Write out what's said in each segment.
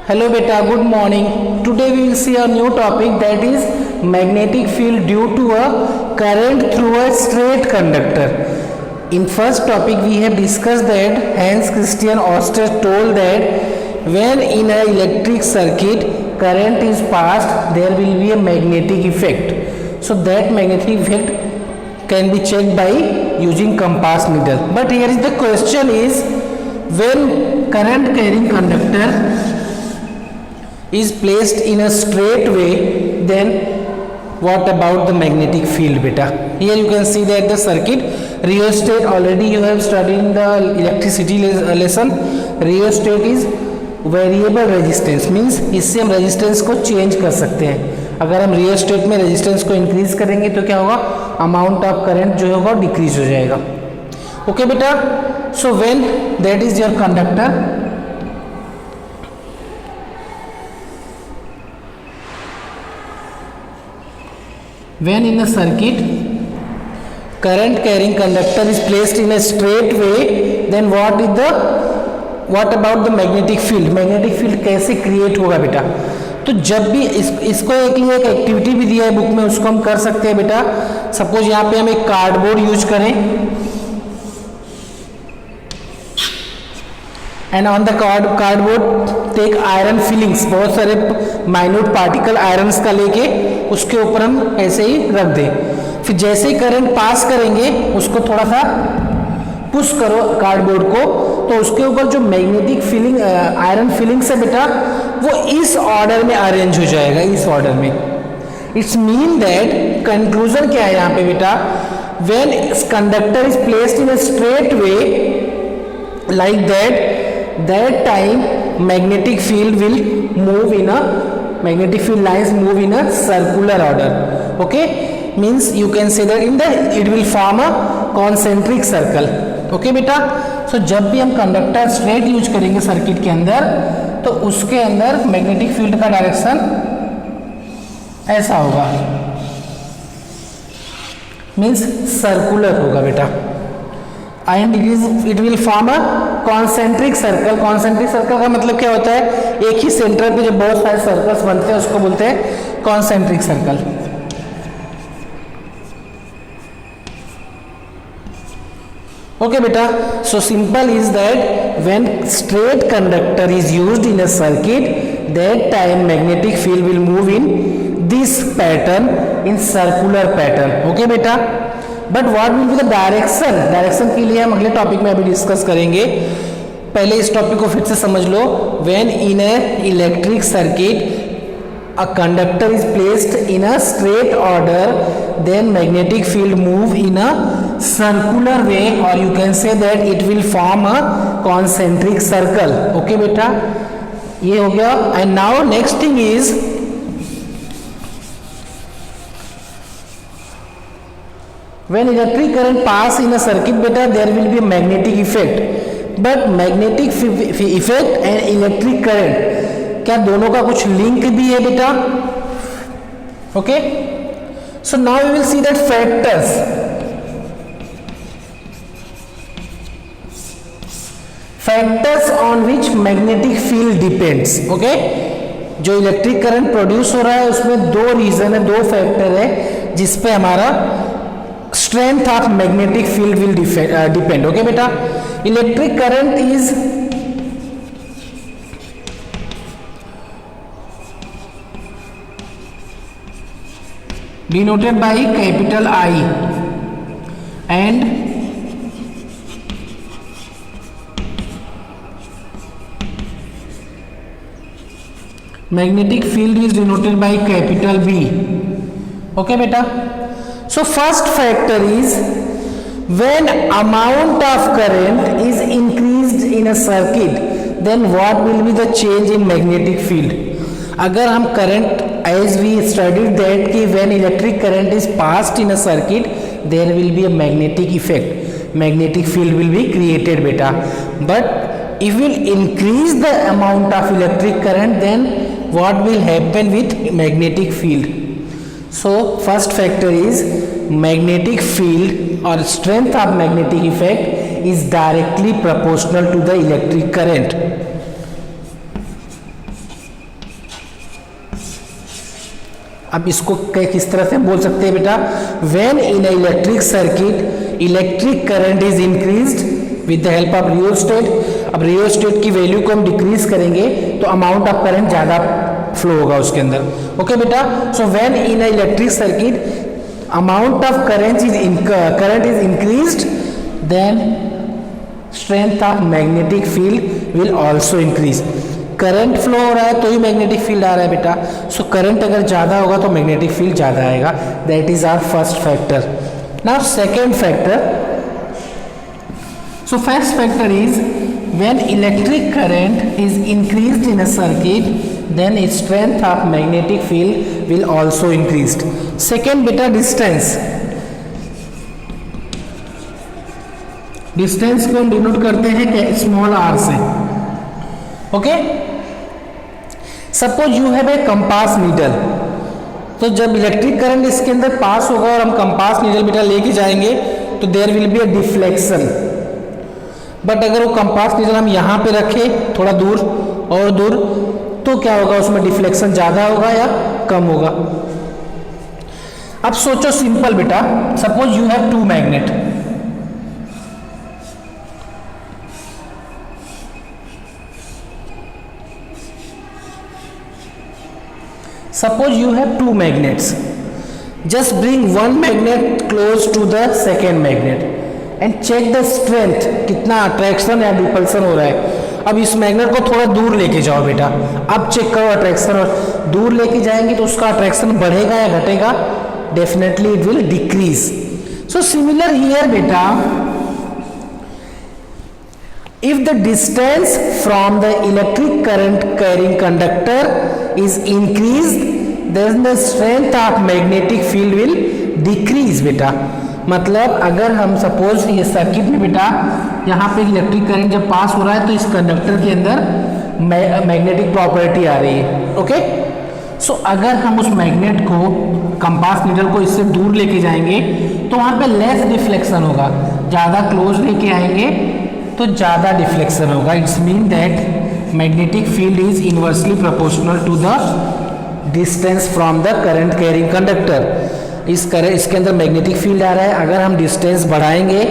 Hello beta, good morning. Today we will see a new topic, that is magnetic field due to a current through a straight conductor. In first topic we have discussed that Hans Christian Ørsted told that when in an electric circuit current is passed, there will be a magnetic effect. So that magnetic effect can be checked by using compass needle. But here is the question is, when current carrying conductor is placed in a straight way, then what about the magnetic field beta? Here you can see that the circuit rheostat, already you have studied in the electricity lesson. Rheostat is variable resistance, means इससे हम resistance को change कर सकते हैं. अगर हम rheostat में resistance को इंक्रीज करेंगे तो क्या होगा, अमाउंट ऑफ करंट जो होगा डिक्रीज हो जाएगा. ओके बेटा, so when that is your conductor, when in a circuit current carrying conductor is placed in a straight way, then what about the magnetic field? magnetic field कैसे create होगा बेटा? तो जब भी इसको एक एक्टिविटी भी दिया है बुक में, उसको हम कर सकते हैं बेटा. सपोज यहाँ पे हम एक कार्डबोर्ड यूज करें and on the cardboard take iron filings, बहुत सारे माइन्यूट पार्टिकल आयरन्स का लेके उसके ऊपर हम ऐसे ही रख दें. फिर जैसे ही करंट पास करेंगे उसको थोड़ा सा पुश करो कार्डबोर्ड को, तो उसके ऊपर जो मैग्नेटिक फिलिंग आयरन फिलिंग्स है बेटा, वो इस ऑर्डर में अरेंज हो जाएगा, इस ऑर्डर में. इट्स मीन दैट कंक्लूजन क्या है यहाँ पे बेटा, when conductor is placed in a straight way like that time magnetic field will move in a magnetic field lines move in a circular order. Okay, means you can say that it will form a concentric circle. Okay बेटा, so जब भी हम conductor straight use करेंगे circuit के अंदर, तो उसके अंदर मैग्नेटिक फील्ड का डायरेक्शन ऐसा होगा, मीन्स सर्कुलर होगा बेटा. And it will form a concentric circle. Concentric circle का मतलब क्या होता है, एक ही सेंटर पे जो बहुत सारे सर्कल्स बनते हैं उसको बोलते हैं कॉन्सेंट्रिक सर्कल. ओके बेटा, so simple is that when straight conductor is used in a circuit, that time magnetic field will move in this pattern, in circular pattern. Okay बेटा, but what will be the direction? Direction के लिए हम अगले topic में अभी discuss करेंगे. पहले इस टॉपिक को फिर से समझ लो. When in a electric circuit a conductor is placed in a straight order, then magnetic field move in a circular way, और you can say that it will form a concentric circle. Okay बेटा, ये हो गया. And now next thing is, when electric current pass in a circuit beta, there will be a magnetic effect. but magnetic effect and electric current, क्या दोनों का कुछ link भी है बेटा? Okay, so now we will see that factors on which magnetic field depends. Okay, जो electric current produce हो रहा है उसमें दो रीजन है, दो फैक्टर है जिसपे हमारा strength of magnetic field will depend. Okay beta, electric current is denoted by capital I, and magnetic field is denoted by capital B. Okay beta, so first factor is when amount of current is increased in a circuit, then what will be the change in magnetic field? अगर हम current, as we studied that कि when electric current is passed in a circuit, there will be a magnetic effect, magnetic field will be created beta. But if we increase the amount of electric current, then what will happen with magnetic field? So first factor is magnetic field or strength of magnetic effect is directly proportional to the electric current. अब इसको किस तरह से बोल सकते हैं बेटा, when in electric circuit electric current is increased with the help of rheostat. अब रियोस्टेट की वैल्यू को हम डिक्रीज करेंगे तो अमाउंट ऑफ करंट ज़्यादा फ्लो होगा उसके अंदर। ओके बेटा, so when in electric circuit amount of current is increased then strength of magnetic field will also increase. Current flow हो रहा है तो ही मैग्नेटिक फील्ड आ रहा है बेटा, सो करंट अगर ज़्यादा होगा तो मैग्नेटिक फील्ड ज़्यादा आएगा। That is our first factor. Now second factor, so first factor is when electric current is increased in a circuit then its strength of magnetic field will also increased. Second beta distance, distance को हम denote करते हैं small r से। Okay, suppose you have a compass needle, तो जब electric current इसके अंदर पास होगा और हम कंपास नीडल बेटा लेके जाएंगे तो there will be a deflection. But अगर वो कंपास नीडल हम यहाँ पे रखें थोड़ा दूर और दूर तो क्या होगा, उसमें डिफ्लेक्शन ज़्यादा होगा या कम होगा। अब सोचो सिंपल बेटा, suppose you have two magnet, suppose you have two magnets, just bring one magnet close to the second magnet and check the strength, कितना अट्रैक्शन या रिपल्सन हो रहा है। अब इस मैग्नेट को थोड़ा दूर लेके जाओ बेटा, अब चेक करो अट्रैक्शन, और दूर लेके जाएंगे तो उसका अट्रैक्शन बढ़ेगा या घटेगा, definitely it will decrease. So similar here बेटा, if the distance from the electric current carrying conductor is increased then the strength of magnetic field will decrease बेटा। मतलब अगर हम सपोज ये सर्किट में बेटा यहाँ पे इलेक्ट्रिक करंट जब पास हो रहा है तो इस कंडक्टर के अंदर मैग्नेटिक प्रॉपर्टी आ रही है। ओके, सो अगर हम उस मैग्नेट को कंपास नीडल को इससे दूर लेके जाएंगे तो वहाँ पे लेस डिफ्लेक्शन होगा, ज़्यादा क्लोज लेके आएंगे तो ज़्यादा डिफ्लेक्शन होगा। It's mean that magnetic field is inversely proportional to the distance from the current carrying conductor. इसके अंदर मैग्नेटिक फील्ड आ रहा है, अगर हम डिस्टेंस बढ़ाएंगे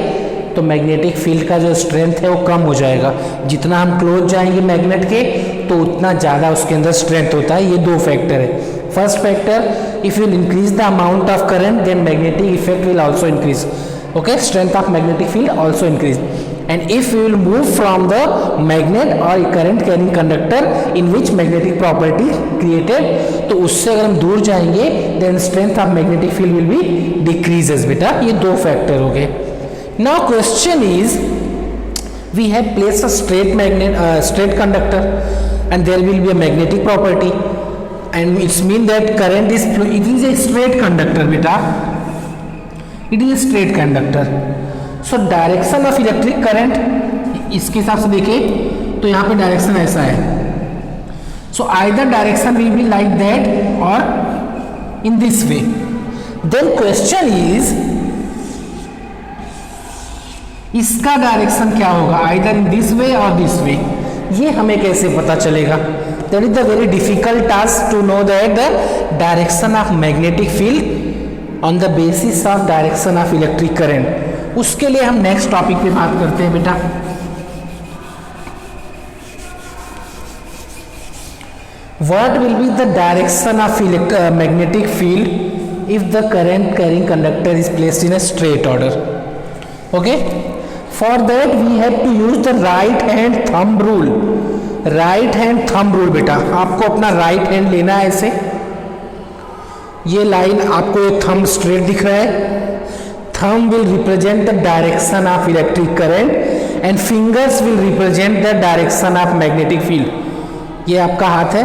तो मैग्नेटिक फील्ड का जो स्ट्रेंथ है वो कम हो जाएगा। जितना हम क्लोज जाएंगे मैग्नेट के तो उतना ज़्यादा उसके अंदर स्ट्रेंथ होता है। ये दो फैक्टर है। First factor, if you increase the amount of current then magnetic effect will also increase. Okay, strength of magnetic field also increase, and if we will move from the magnet or current carrying conductor in which magnetic property created, तो उससे अगर हम दूर जाएंगे then strength of magnetic field will be decreases बेटा। ये दो factor हो गए। Now question is, we have placed a straight conductor and there will be a magnetic property and it's mean that current is, it is a straight conductor बेटा, it is straight conductor. So direction of electric current इसके हिसाब से देखें तो यहाँ पे direction ऐसा है। So either direction will be like that और in this way. Then question is, इसका डायरेक्शन क्या होगा, आइदर इन दिस वे और दिस वे। ये हमें कैसे पता चलेगा? That is the very difficult task to know that the direction of magnetic field on the basis of direction of electric current. उसके लिए हम नेक्स्ट टॉपिक पे बात करते हैं बेटा। What will be the direction of magnetic field if the current carrying conductor is placed in a straight order. Okay, for that we have to use the right hand thumb rule. Right hand thumb rule बेटा, आपको अपना right hand लेना है ऐसे, ये line आपको एक thumb straight दिख रहा है। Thumb will represent the direction of electric current and fingers will represent the direction of magnetic field. ये आपका हाथ है,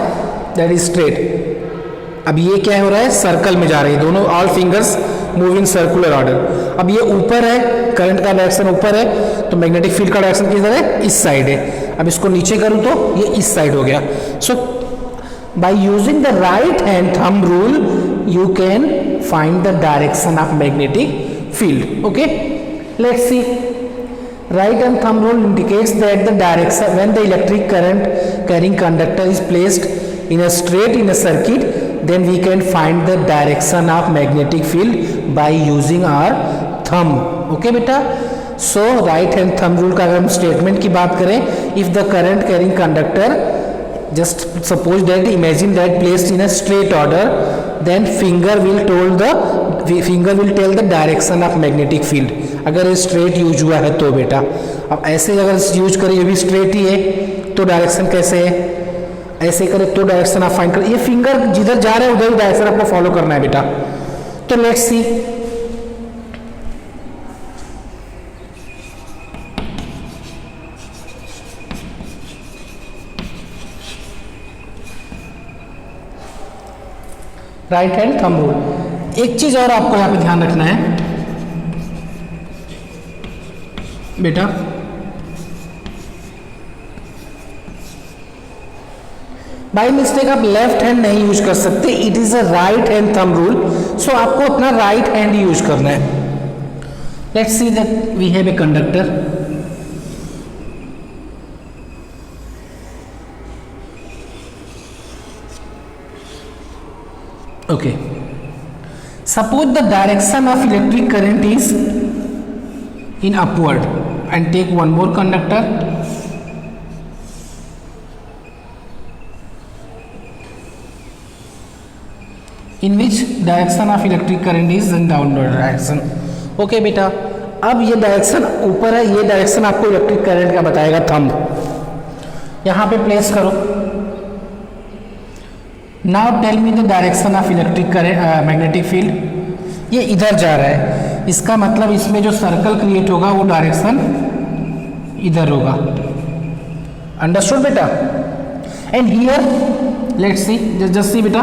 दैट इज स्ट्रेट। अब ये क्या हो रहा है, सर्कल में जा रही है, दोनों all fingers move in circular order. अब ये ऊपर है, करंट का डायरेक्शन ऊपर है तो मैग्नेटिक फील्ड का डायरेक्शन किधर है, इस साइड है। अब इसको नीचे करूँ तो ये इस साइड हो गया। सो by using the right hand thumb rule you can find the direction of magnetic field. Okay, let's see. Right hand thumb rule indicates that the direction when the electric current carrying conductor is placed in a straight in a circuit then we can find the direction of magnetic field by using our thumb. Okay बेटा, so right hand thumb rule का अगर हम statement की बात करें, if the current carrying conductor, just suppose that, imagine that placed in a straight order, then finger will tell the direction of magnetic field. अगर ये straight use हुआ है तो बेटा, अब ऐसे अगर यूज करें, ये भी स्ट्रेट ही है तो डायरेक्शन कैसे है, ऐसे करें तो डायरेक्शन आप फाइंड करें, ये फिंगर जिधर जा रहा है उधर ही डायरेक्शन आपको फॉलो करना है बेटा. तो let's see. Right hand thumb rule. एक चीज और आपको यहाँ पे ध्यान रखना है बेटा, बाई मिस्टेक आप लेफ्ट हैंड नहीं यूज कर सकते, it is a right hand thumb rule, so आपको अपना राइट हैंड यूज करना है. Let's see that we have a conductor. Okay, suppose the direction of electric current is in upward, and take one more conductor. In which direction of electric current is in downward direction. Okay बेटा, अब ये direction ऊपर है, ये direction आपको electric current का बताएगा thumb. यहाँ पे प्लेस करो. Now tell me the direction of electric current magnetic field. ये इधर जा रहा है, इसका मतलब इसमें जो सर्कल क्रिएट होगा वो डायरेक्शन इधर होगा. अंडरस्टूड बेटा? And here let's see, just see बेटा,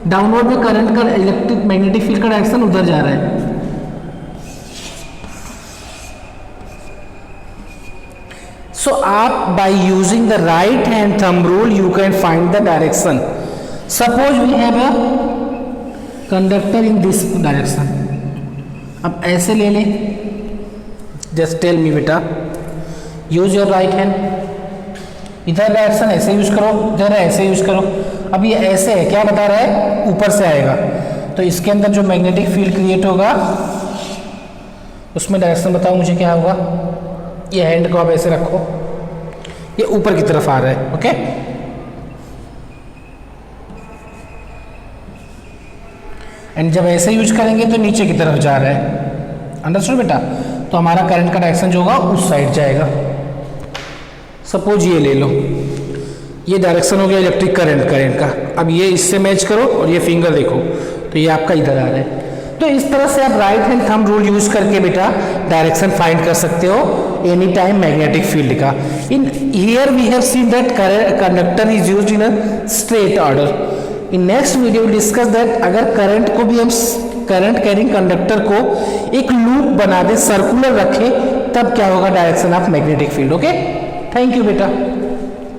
डाउनवर्ड में करंट का इलेक्ट्रिक मैग्नेटिक फील्ड का डायरेक्शन उधर जा रहा है. सो आप by using the right hand thumb rule you can find the direction. Suppose we have a conductor in this direction. अब ऐसे ले ले. Just tell me बेटा, use your right hand. इधर डायरेक्शन ऐसे यूज करो, इधर ऐसे यूज करो. अब ये ऐसे है, क्या बता रहा है, ऊपर से आएगा, तो इसके अंदर जो मैग्नेटिक फील्ड क्रिएट होगा उसमें डायरेक्शन बताओ मुझे क्या होगा. ये हैंड को आप ऐसे रखो, ये ऊपर की तरफ आ रहा है. ओके, एंड जब ऐसे यूज करेंगे तो नीचे की तरफ जा रहा है. अंडरस्टूड बेटा? तो हमारा करंट का डायरेक्शन जो होगा उस साइड जाएगा. सपोज ये ले लो, ये डायरेक्शन हो गया इलेक्ट्रिक करंट का. अब ये इससे मैच करो और ये फिंगर देखो, तो ये आपका इधर आ रहा है. तो इस तरह से आप right hand thumb rule use करके बेटा डायरेक्शन फाइंड कर सकते हो एनी टाइम मैग्नेटिक फील्ड का. In here we have seen that conductor is used in a straight order. In next video discuss that अगर करंट को भी हम करंट कैरिंग कंडक्टर को एक लूप बना दे, सर्कुलर रखें, तब क्या होगा direction of magnetic field. Okay, thank you बेटा.